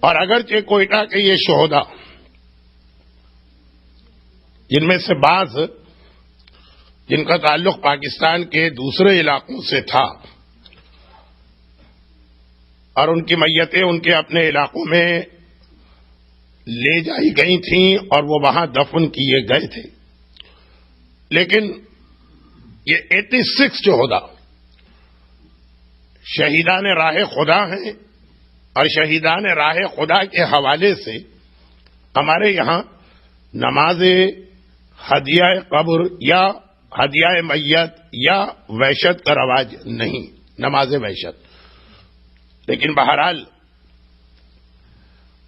اور اگرچہ کوئٹہ کے یہ شہداء جن میں سے بعض جن کا تعلق پاکستان کے دوسرے علاقوں سے تھا اور ان کی میتیں ان کے اپنے علاقوں میں لے جائی گئی تھیں اور وہ وہاں دفن کیے گئے تھے، لیکن یہ 86 شہداء شہیدان راہ خدا ہیں، اور شہیدان راہ خدا کے حوالے سے ہمارے یہاں نماز ہدیہ قبر یا ہدیہ میت یا وحشت کا رواج نہیں، نماز وحشت۔ لیکن بہرحال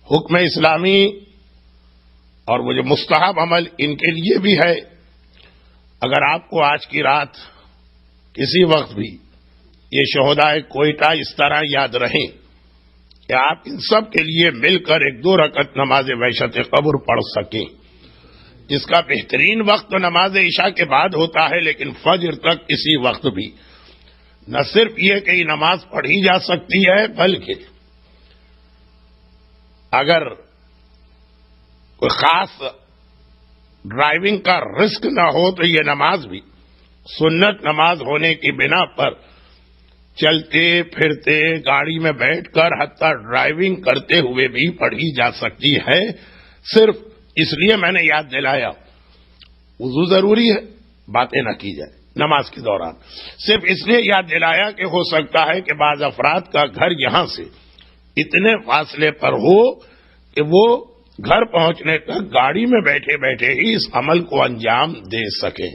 حکم اسلامی اور وہ جو مستحب عمل ان کے لیے بھی ہے۔ اگر آپ کو آج کی رات کسی وقت بھی یہ شہداء کوئٹہ اس طرح یاد رہیں کہ آپ ان سب کے لیے مل کر 1-2 رکعت نماز وحشت قبر پڑھ سکیں، جس کا بہترین وقت تو نماز عشاء کے بعد ہوتا ہے، لیکن فجر تک کسی وقت بھی نہ صرف یہ کہ یہ نماز پڑھی جا سکتی ہے، بلکہ اگر کوئی خاص ڈرائیونگ کا رسک نہ ہو تو یہ نماز بھی سنت نماز ہونے کی بنا پر چلتے پھرتے گاڑی میں بیٹھ کر حتیٰ ڈرائیونگ کرتے ہوئے بھی پڑھی جا سکتی ہے۔ صرف اس لیے میں نے یاد دلایا، وضو ضروری ہے، باتیں نہ کی جائے نماز کے دوران، صرف اس لیے یاد دلایا کہ ہو سکتا ہے کہ بعض افراد کا گھر یہاں سے اتنے فاصلے پر ہو کہ وہ گھر پہنچنے تک گاڑی میں بیٹھے بیٹھے ہی اس عمل کو انجام دے سکیں۔